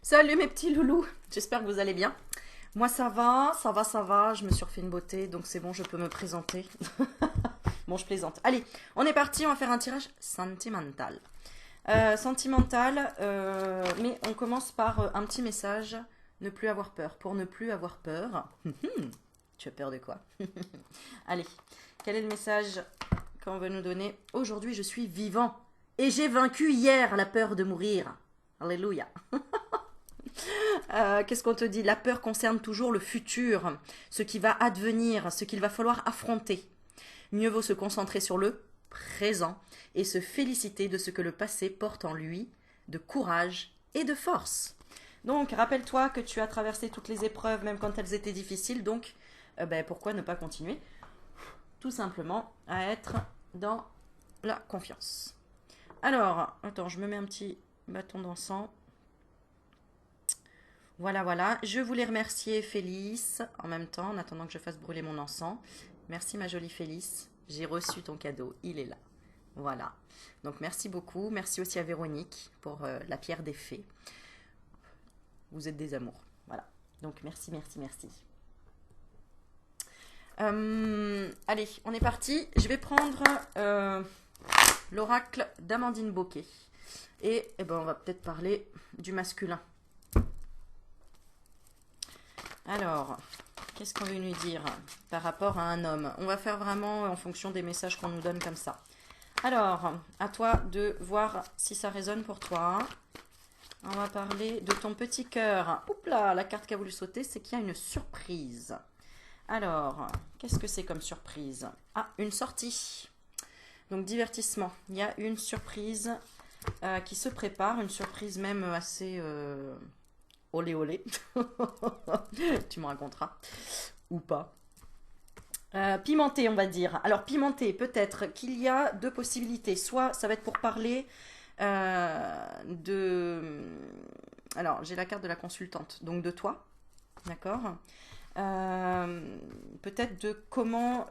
Salut mes petits loulous, j'espère que vous allez bien. Moi ça va, je me suis refait une beauté, donc c'est bon, je peux me présenter. Bon, je plaisante. Allez, on est parti, on va faire un tirage sentimental. Mais on commence par un petit message, ne plus avoir peur. Pour ne plus avoir peur, tu as peur de quoi? Allez, quel est le message qu'on veut nous donner? Aujourd'hui, je suis vivant et j'ai vaincu hier la peur de mourir. Alléluia. Qu'est-ce qu'on te dit? La peur concerne toujours le futur, ce qui va advenir, ce qu'il va falloir affronter. Mieux vaut se concentrer sur le présent et se féliciter de ce que le passé porte en lui, de courage et de force. Donc, rappelle-toi que tu as traversé toutes les épreuves, même quand elles étaient difficiles, donc pourquoi ne pas continuer tout simplement à être dans la confiance. Alors, attends, je me mets un petit bâton d'encens. Voilà, voilà. Je voulais remercier Félix en même temps, en attendant que je fasse brûler mon encens. Merci ma jolie Félix. J'ai reçu ton cadeau. Il est là. Voilà. Donc merci beaucoup. Merci aussi à Véronique pour la pierre des fées. Vous êtes des amours. Voilà. Donc merci, merci, merci. Allez, on est parti. Je vais prendre l'oracle d'Amandine Bocquet. Et on va peut-être parler du masculin. Alors, qu'est-ce qu'on veut nous dire par rapport à un homme? On va faire vraiment en fonction des messages qu'on nous donne comme ça. Alors, à toi de voir si ça résonne pour toi. On va parler de ton petit cœur. Oups là, la carte qui a voulu sauter, c'est qu'il y a une surprise. Alors, qu'est-ce que c'est comme surprise? Ah, une sortie. Donc, divertissement. Il y a une surprise qui se prépare, une surprise même assez... olé olé, tu me raconteras, ou pas. Pimenté, on va dire. Alors, pimenté, peut-être qu'il y a deux possibilités. Soit ça va être pour parler de... Alors, j'ai la carte de la consultante, donc de toi, d'accord? Peut-être de comment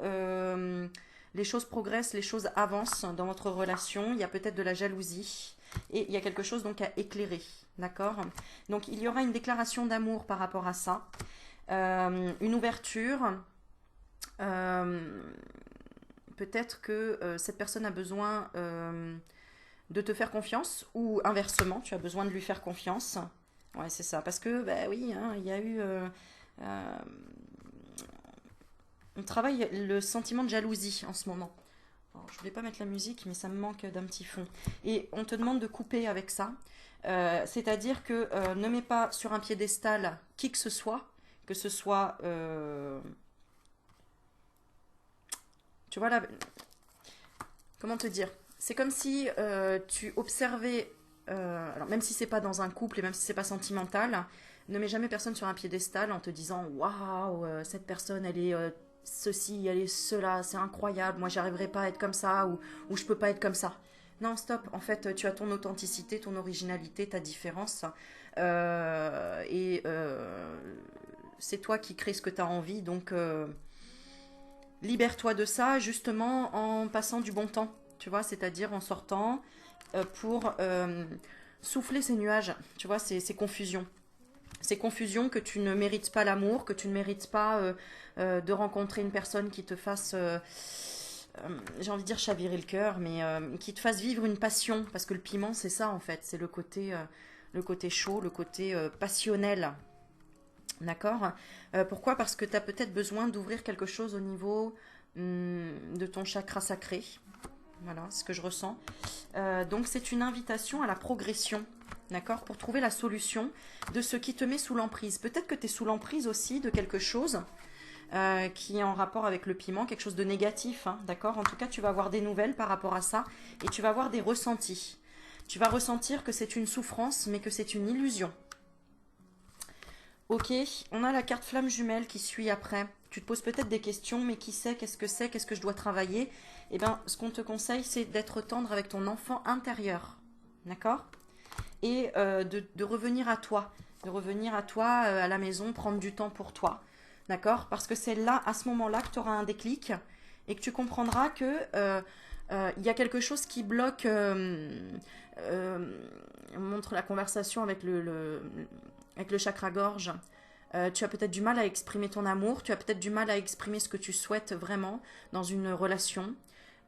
les choses progressent, les choses avancent dans votre relation. Il y a peut-être de la jalousie. Et il y a quelque chose donc à éclairer, d'accord? Donc il y aura une déclaration d'amour par rapport à ça, une ouverture, peut-être que cette personne a besoin de te faire confiance, ou inversement, tu as besoin de lui faire confiance. Ouais, c'est ça, parce que, oui, hein, il y a eu... on travaille le sentiment de jalousie en ce moment. Alors, je voulais pas mettre la musique, mais ça me manque d'un petit fond. Et on te demande de couper avec ça. C'est-à-dire que ne mets pas sur un piédestal qui que ce soit tu vois là, comment te dire? C'est comme si tu observais, alors même si c'est pas dans un couple et même si c'est pas sentimental, ne mets jamais personne sur un piédestal en te disant waouh, cette personne elle est ceci, elle est cela, c'est incroyable, moi j'arriverai pas à être comme ça, ou je peux pas être comme ça. Non, stop, en fait tu as ton authenticité, ton originalité, ta différence, et c'est toi qui crée ce que tu as envie, donc libère-toi de ça justement en passant du bon temps, tu vois, c'est-à-dire en sortant pour souffler ces nuages, tu vois, ces confusions. Ces confusions que tu ne mérites pas l'amour, que tu ne mérites pas de rencontrer une personne qui te fasse, j'ai envie de dire chavirer le cœur, mais qui te fasse vivre une passion. Parce que le piment, c'est ça en fait, c'est le côté chaud, le côté passionnel. D'accord? Pourquoi? Parce que tu as peut-être besoin d'ouvrir quelque chose au niveau de ton chakra sacré. Voilà ce que je ressens. Donc c'est une invitation à la progression. D'accord? Pour trouver la solution de ce qui te met sous l'emprise. Peut-être que tu es sous l'emprise aussi de quelque chose qui est en rapport avec le piment, quelque chose de négatif. Hein, d'accord? En tout cas, tu vas avoir des nouvelles par rapport à ça et tu vas avoir des ressentis. Tu vas ressentir que c'est une souffrance, mais que c'est une illusion. Ok, on a la carte flamme jumelle qui suit après. Tu te poses peut-être des questions, mais qui sait, qu'est-ce que je dois travailler? Eh bien, ce qu'on te conseille, c'est d'être tendre avec ton enfant intérieur. D'accord? Et de revenir à toi, à la maison, prendre du temps pour toi, d'accord? Parce que c'est là, à ce moment-là, que tu auras un déclic et que tu comprendras que il y a quelque chose qui bloque montre la conversation avec avec le chakra-gorge. Tu as peut-être du mal à exprimer ton amour, tu as peut-être du mal à exprimer ce que tu souhaites vraiment dans une relation.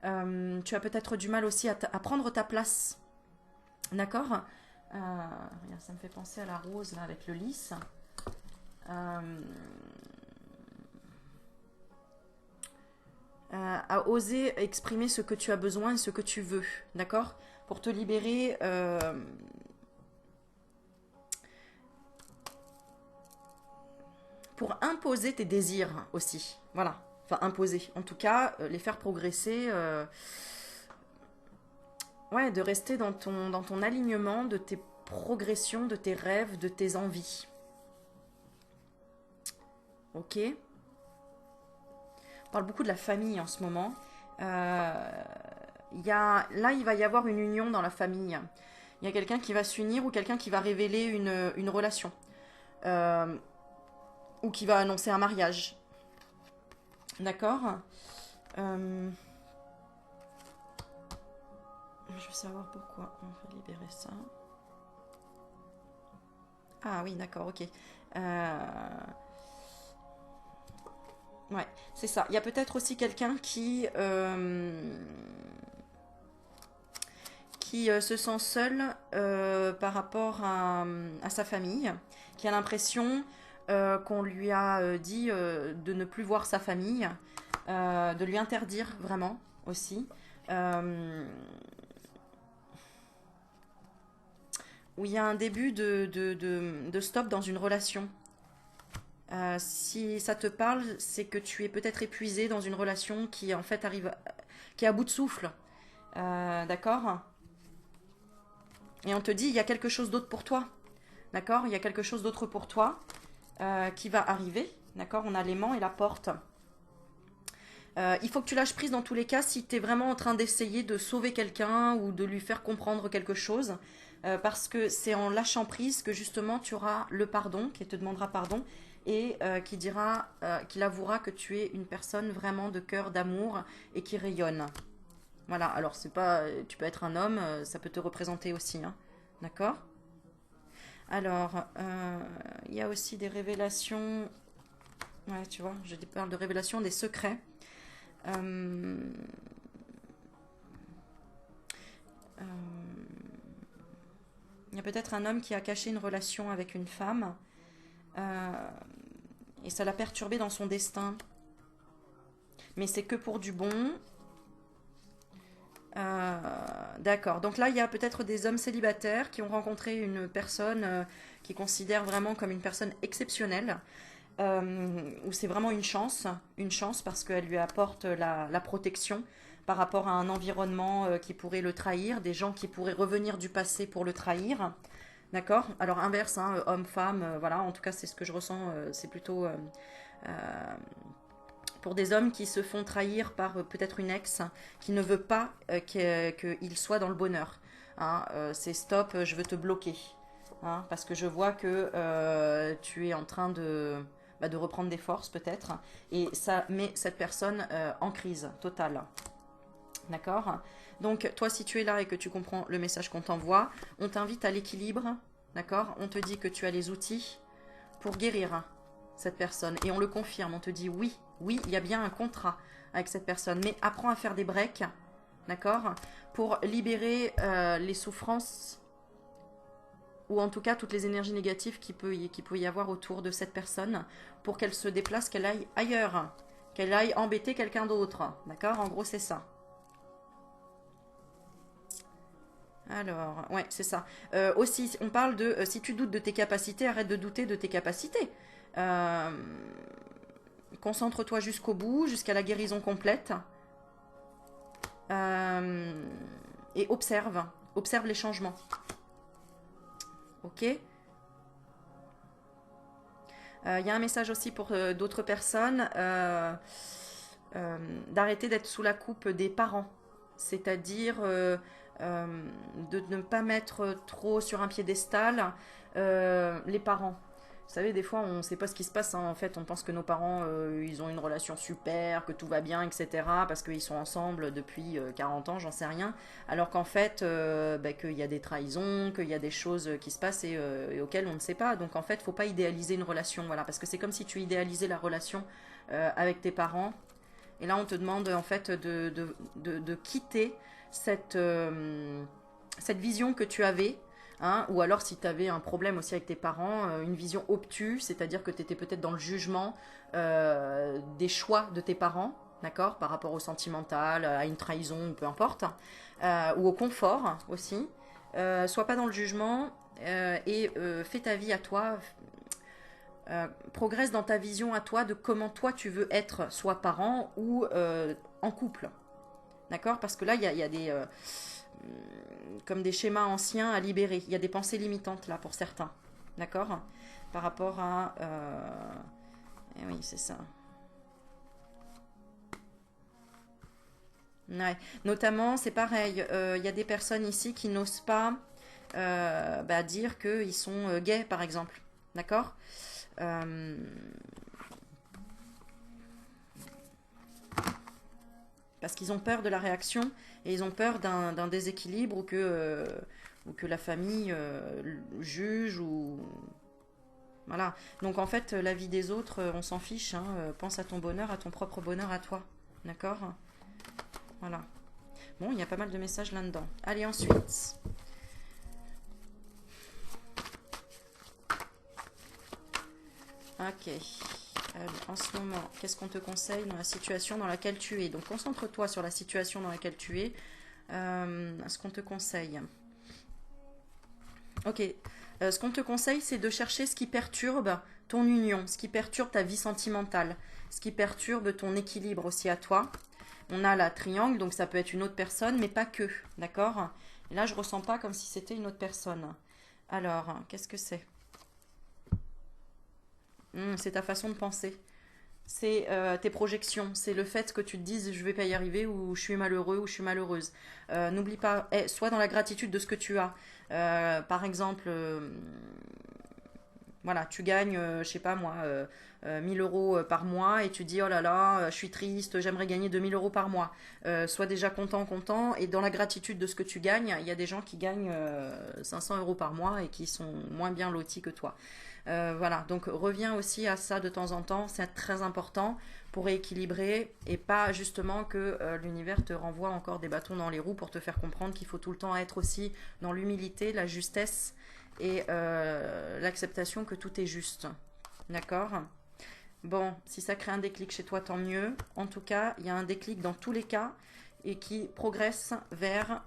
Tu as peut-être du mal aussi à prendre ta place. D'accord. Regarde, ça me fait penser à la rose là, avec le lys. À oser exprimer ce que tu as besoin et ce que tu veux. D'accord. Pour te libérer... pour imposer tes désirs aussi. Voilà. Enfin, imposer. En tout cas, les faire progresser. Ouais, de rester dans ton alignement, de tes progressions, de tes rêves, de tes envies. Ok. On parle beaucoup de la famille en ce moment. Là, il va y avoir une union dans la famille. Il y a quelqu'un qui va s'unir ou quelqu'un qui va révéler une relation. Ou qui va annoncer un mariage. D'accord. Je veux savoir pourquoi on va libérer ça. Ah oui, d'accord, ok. Ouais, c'est ça. Il y a peut-être aussi quelqu'un qui se sent seul par rapport à sa famille, qui a l'impression qu'on lui a dit de ne plus voir sa famille, de lui interdire vraiment aussi. Où il y a un début de stop dans une relation. Si ça te parle, c'est que tu es peut-être épuisé dans une relation qui en fait qui est à bout de souffle. D'accord. Et on te dit, il y a quelque chose d'autre pour toi. D'accord. Il y a quelque chose d'autre pour toi qui va arriver. D'accord. On a l'aimant et la porte. Il faut que tu lâches prise dans tous les cas si tu es vraiment en train d'essayer de sauver quelqu'un ou de lui faire comprendre quelque chose. Parce que c'est en lâchant prise que justement tu auras le pardon, qui te demandera pardon, et qu'il avouera que tu es une personne vraiment de cœur, d'amour et qui rayonne. Voilà, alors c'est pas, tu peux être un homme, ça peut te représenter aussi, hein. D'accord. Alors, il y a aussi des révélations, ouais, tu vois, je parle de révélations des secrets. Euh, Il y a peut-être un homme qui a caché une relation avec une femme et ça l'a perturbé dans son destin. Mais c'est que pour du bon. D'accord. Donc là, il y a peut-être des hommes célibataires qui ont rencontré une personne qui considèrent vraiment comme une personne exceptionnelle, où c'est vraiment une chance parce qu'elle lui apporte la protection par rapport à un environnement qui pourrait le trahir, des gens qui pourraient revenir du passé pour le trahir. D'accord. Alors inverse, hein, homme-femme, voilà, en tout cas c'est ce que je ressens, c'est plutôt pour des hommes qui se font trahir par peut-être une ex qui ne veut pas qu'il soit dans le bonheur. Hein, c'est stop, je veux te bloquer. Hein, parce que je vois que tu es en train de reprendre des forces peut-être. Et ça met cette personne en crise totale. D'accord. Donc toi si tu es là et que tu comprends le message qu'on t'envoie, on t'invite à l'équilibre. D'accord. On te dit que tu as les outils pour guérir cette personne. Et on le confirme, on te dit oui, oui, il y a bien un contrat avec cette personne. Mais apprends à faire des breaks, d'accord, pour libérer les souffrances ou en tout cas toutes les énergies négatives qu'il peut y avoir autour de cette personne pour qu'elle se déplace, qu'elle aille ailleurs, qu'elle aille embêter quelqu'un d'autre. D'accord. En gros, c'est ça. Alors, ouais, c'est ça. Aussi, on parle de si tu doutes de tes capacités, arrête de douter de tes capacités. Euh, Concentre-toi jusqu'au bout, jusqu'à la guérison complète. Euh, et observe. Observe les changements. Ok. Il y a un message aussi pour d'autres personnes. D'arrêter d'être sous la coupe des parents. C'est-à-dire de ne pas mettre trop sur un piédestal les parents. Vous savez, des fois, on ne sait pas ce qui se passe, hein. En fait, on pense que nos parents, ils ont une relation super, que tout va bien, etc. Parce qu'ils sont ensemble depuis 40 ans, j'en sais rien. Alors qu'en fait, bah, qu'il y a des trahisons, qu'il y a des choses qui se passent et auxquelles on ne sait pas. Donc en fait, faut pas idéaliser une relation, voilà. Parce que c'est comme si tu idéalisais la relation avec tes parents. Et là, on te demande en fait de quitter cette vision que tu avais. Hein, ou alors si tu avais un problème aussi avec tes parents, une vision obtuse, c'est-à-dire que tu étais peut-être dans le jugement des choix de tes parents, d'accord, par rapport au sentimental, à une trahison, peu importe, ou au confort aussi. Sois pas dans le jugement et fais ta vie à toi, progresse dans ta vision à toi de comment toi tu veux être, soit parent ou en couple, d'accord, parce que là il y a des comme des schémas anciens à libérer. Il y a des pensées limitantes là pour certains. D'accord. Par rapport à... Eh oui, c'est ça. Ouais. Notamment, c'est pareil. Il y a des personnes ici qui n'osent pas bah, dire qu'ils sont gays, par exemple. D'accord. Euh, Parce qu'ils ont peur de la réaction et ils ont peur d'un déséquilibre ou que la famille juge ou... Voilà. Donc en fait, la vie des autres, on s'en fiche. Hein. Pense à ton bonheur, à ton propre bonheur à toi. D'accord. Voilà. Bon, il y a pas mal de messages là-dedans. Allez, ensuite. Ok. En ce moment, qu'est-ce qu'on te conseille dans la situation dans laquelle tu es? Donc concentre-toi sur la situation dans laquelle tu es. Ce qu'on te conseille. Ok. Ce qu'on te conseille, c'est de chercher ce qui perturbe ton union, ce qui perturbe ta vie sentimentale, ce qui perturbe ton équilibre aussi à toi. On a la triangle, donc ça peut être une autre personne, mais pas que, d'accord? Et là, je ressens pas comme si c'était une autre personne. Alors, qu'est-ce que c'est? C'est ta façon de penser. C'est tes projections, c'est le fait que tu te dises je vais pas y arriver ou je suis malheureux ou je suis malheureuse. N'oublie pas, sois dans la gratitude de ce que tu as. Par exemple, voilà, tu gagnes, je sais pas moi, 1000 euros par mois et tu dis oh là là, je suis triste, j'aimerais gagner 2000 euros par mois. Sois déjà content et dans la gratitude de ce que tu gagnes, il y a des gens qui gagnent 500 euros par mois et qui sont moins bien lotis que toi. Voilà, donc reviens aussi à ça de temps en temps, c'est très important pour rééquilibrer et pas justement que l'univers te renvoie encore des bâtons dans les roues pour te faire comprendre qu'il faut tout le temps être aussi dans l'humilité, la justesse et l'acceptation que tout est juste. D'accord? Bon, si ça crée un déclic chez toi, tant mieux. En tout cas, il y a un déclic dans tous les cas et qui progresse vers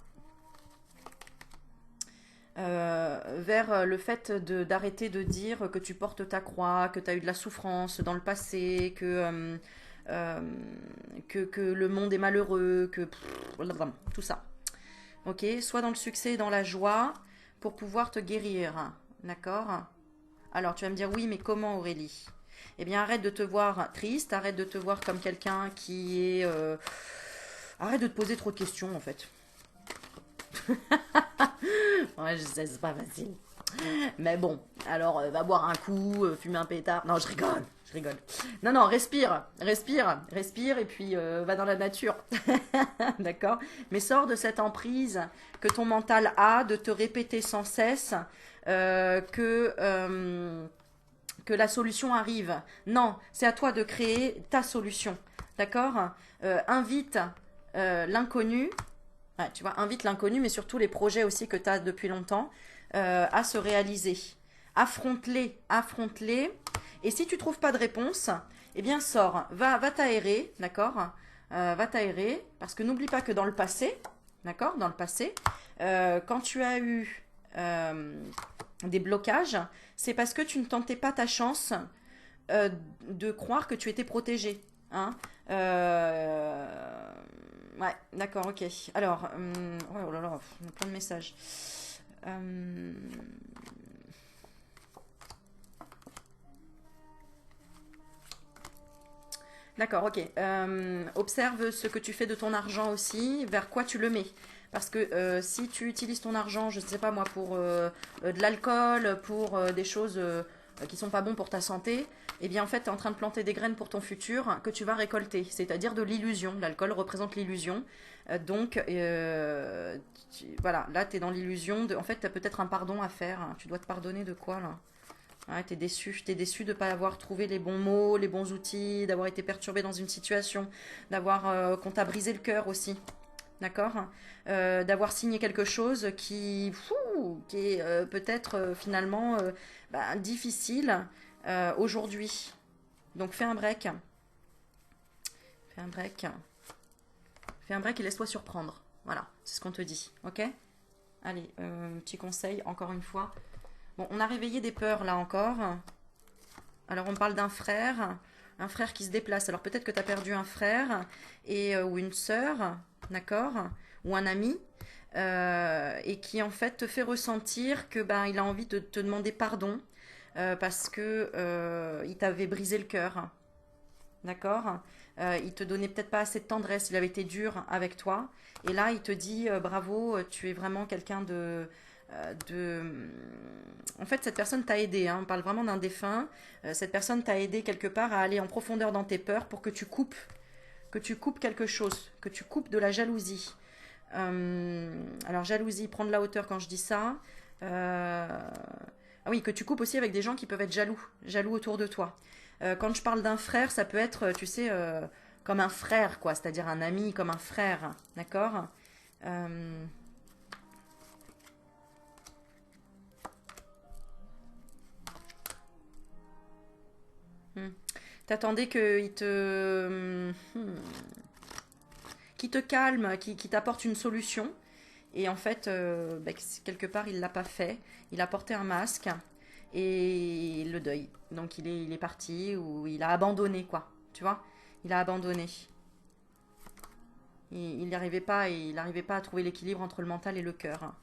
le fait d'arrêter de dire que tu portes ta croix, que tu as eu de la souffrance dans le passé, euh, que le monde est malheureux, tout ça. Ok, sois dans le succès et dans la joie pour pouvoir te guérir. D'accord? Alors tu vas me dire oui, mais comment Aurélie? Eh bien arrête de te voir triste, arrête de te voir comme quelqu'un qui est... Arrête de te poser trop de questions en fait. Ouais, je sais, c'est pas facile. Mais bon, alors va boire un coup, fumer un pétard. Non, je rigole, je rigole. Non, non, respire, et puis va dans la nature. D'accord? Mais sors de cette emprise que ton mental a de te répéter sans cesse que la solution arrive. Non, c'est à toi de créer ta solution. D'accord? Invite l'inconnu. Ouais, tu vois, invite l'inconnu, mais surtout les projets aussi que tu as depuis longtemps à se réaliser. Affronte-les, affronte-les. Et si tu trouves pas de réponse, eh bien sors, va t'aérer, d'accord? Va t'aérer, parce que n'oublie pas que dans le passé, d'accord? Dans le passé, quand tu as eu des blocages, c'est parce que tu ne tentais pas ta chance de croire que tu étais protégé. Hein. Ouais, d'accord, ok. Alors, ouais, oh là là, on a plein de messages. Euh, D'accord, ok. Observe ce que tu fais de ton argent aussi, vers quoi tu le mets. Parce que si tu utilises ton argent, je ne sais pas moi, pour de l'alcool, pour des choses qui sont pas bons pour ta santé, eh bien en fait tu es en train de planter des graines pour ton futur que tu vas récolter, c'est-à-dire de l'illusion. L'alcool représente l'illusion. Voilà, là tu es dans l'illusion de... En fait tu as peut-être un pardon à faire. Tu dois te pardonner de quoi là? Ouais, t'es déçu de ne pas avoir trouvé les bons mots, les bons outils, d'avoir été perturbé dans une situation, qu'on t'a brisé le cœur aussi. D'accord. D'avoir signé quelque chose qui est peut-être finalement difficile aujourd'hui. Donc fais un break. Fais un break. Fais un break et laisse-toi surprendre. Voilà, c'est ce qu'on te dit. Ok? Allez, petit conseil, encore une fois. Bon, on a réveillé des peurs là encore. Alors on parle d'un frère qui se déplace. Alors peut-être que tu as perdu un frère ou une sœur, d'accord, ou un ami, et qui en fait te fait ressentir que il a envie de te demander pardon parce que il t'avait brisé le cœur, d'accord. Il te donnait peut-être pas assez de tendresse, il avait été dur avec toi, et là il te dit bravo, tu es vraiment quelqu'un de... En fait, cette personne t'a aidé, hein, on parle vraiment d'un défunt. Cette personne t'a aidé quelque part à aller en profondeur dans tes peurs pour que tu coupes quelque chose, que tu coupes de la jalousie. Alors, jalousie, prendre la hauteur quand je dis ça. Ah oui, que tu coupes aussi avec des gens qui peuvent être jaloux autour de toi. Quand je parle d'un frère, ça peut être, tu sais, comme un frère, quoi, c'est-à-dire un ami, comme un frère, d'accord. T'attendais qu'il te calme, qu'il t'apporte une solution. Et en fait, quelque part, il l'a pas fait. Il a porté un masque et le deuil. Donc il est parti ou il a abandonné, quoi. Tu vois? Il a abandonné. Il n'arrivait pas, à trouver l'équilibre entre le mental et le cœur.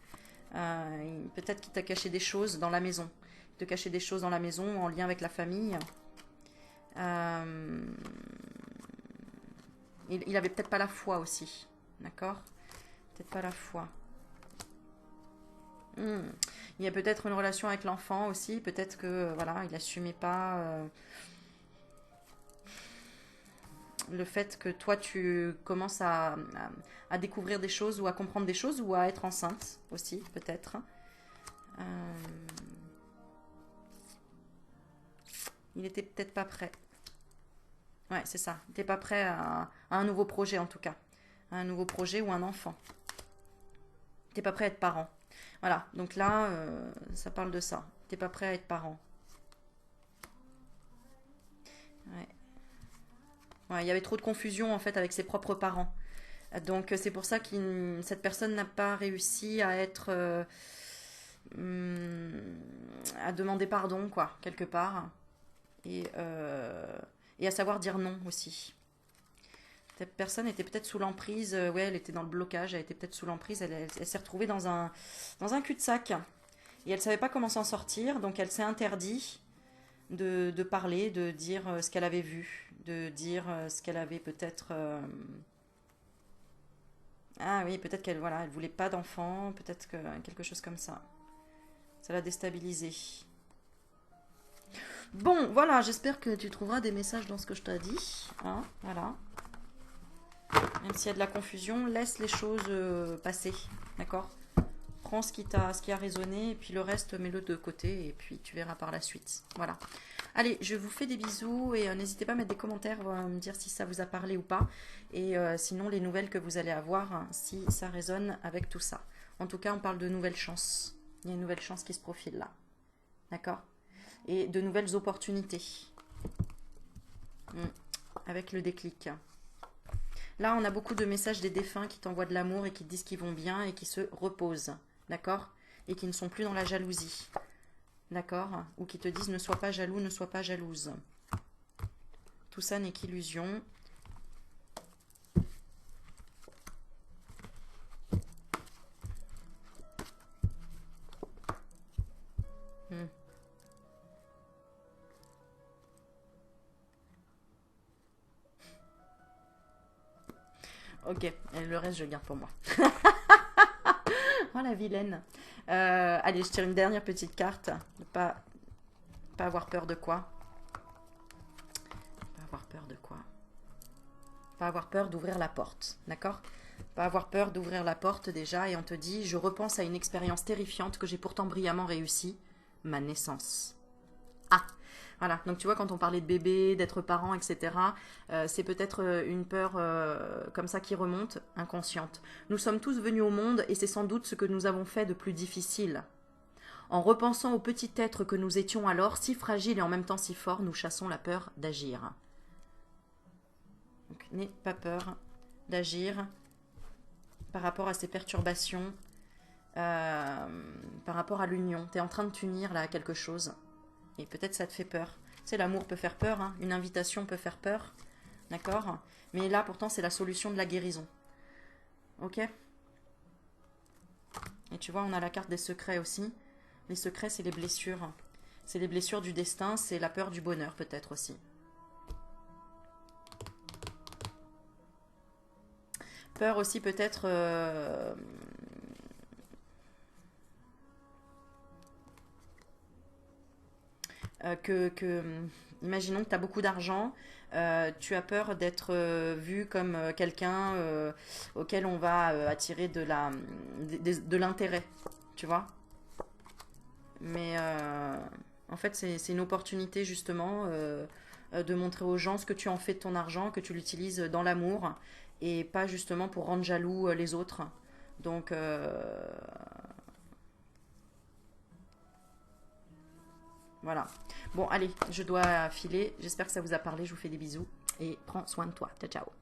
Peut-être qu'il t'a caché des choses dans la maison. Il te cachait des choses dans la maison en lien avec la famille. Euh, il avait peut-être pas la foi aussi, d'accord? Peut-être pas la foi. Il y a peut-être une relation avec l'enfant aussi, peut-être que voilà, il assumait pas le fait que toi tu commences à découvrir des choses ou à comprendre des choses ou à être enceinte aussi, peut-être. Euh, il était peut-être pas prêt. Ouais, c'est ça. T'es pas prêt à un nouveau projet en tout cas. À un nouveau projet ou un enfant. T'es pas prêt à être parent. Voilà, donc là, ça parle de ça. T'es pas prêt à être parent. Ouais. Ouais, il y avait trop de confusion en fait avec ses propres parents. Donc c'est pour ça que cette personne n'a pas réussi à être... à demander pardon, quoi, quelque part. Et, euh, et à savoir dire non aussi. Cette personne était peut-être sous l'emprise, ouais, elle était dans le blocage, elle était peut-être sous l'emprise, elle s'est retrouvée dans un cul-de-sac. Et elle savait pas comment s'en sortir, donc elle s'est interdit de parler, de dire ce qu'elle avait vu, de dire ce qu'elle avait peut-être... Ah oui, peut-être qu'elle voilà, elle voulait pas d'enfant, peut-être que quelque chose comme ça. Ça l'a déstabilisée. Bon, voilà, j'espère que tu trouveras des messages dans ce que je t'ai dit. Hein, voilà. Même s'il y a de la confusion, laisse les choses passer. D'accord? Prends ce qui a résonné et puis le reste, mets-le de côté et puis tu verras par la suite. Voilà. Allez, je vous fais des bisous et n'hésitez pas à mettre des commentaires, me dire si ça vous a parlé ou pas. Et sinon, les nouvelles que vous allez avoir, hein, si ça résonne avec tout ça. En tout cas, on parle de nouvelles chances. Il y a une nouvelle chance qui se profile là. D'accord? Et de nouvelles opportunités. Avec le déclic. Là, on a beaucoup de messages des défunts qui t'envoient de l'amour et qui te disent qu'ils vont bien et qui se reposent. D'accord? Et qui ne sont plus dans la jalousie. D'accord? Ou qui te disent ne sois pas jaloux, ne sois pas jalouse. Tout ça n'est qu'illusion. Ok, et le reste je garde pour moi. Oh la vilaine. Allez, je tire une dernière petite carte. Pas Pas avoir peur de quoi? Pas avoir peur de quoi? Pas avoir peur d'ouvrir la porte, d'accord? Pas avoir peur d'ouvrir la porte déjà, et on te dit, je repense à une expérience terrifiante que j'ai pourtant brillamment réussi, ma naissance. Ah, voilà, donc tu vois, quand on parlait de bébé, d'être parent, etc., c'est peut-être une peur comme ça qui remonte, inconsciente. Nous sommes tous venus au monde et c'est sans doute ce que nous avons fait de plus difficile. En repensant au petit être que nous étions alors, si fragile et en même temps si fort, nous chassons la peur d'agir. Donc, n'aie pas peur d'agir par rapport à ces perturbations, par rapport à l'union. Tu es en train de t'unir là à quelque chose. Et peut-être ça te fait peur. Tu sais, l'amour peut faire peur, hein. Une invitation peut faire peur. D'accord? Mais là, pourtant, c'est la solution de la guérison. Ok? Et tu vois, on a la carte des secrets aussi. Les secrets, c'est les blessures. C'est les blessures du destin, c'est la peur du bonheur peut-être aussi. Peur aussi peut-être... imaginons que tu as beaucoup d'argent, tu as peur d'être vu comme quelqu'un auquel on va attirer de l'intérêt, tu vois. Mais en fait, c'est une opportunité justement de montrer aux gens ce que tu en fais de ton argent, que tu l'utilises dans l'amour et pas justement pour rendre jaloux les autres. Donc, voilà. Bon, allez, je dois filer. J'espère que ça vous a parlé. Je vous fais des bisous et prends soin de toi. Ciao, ciao.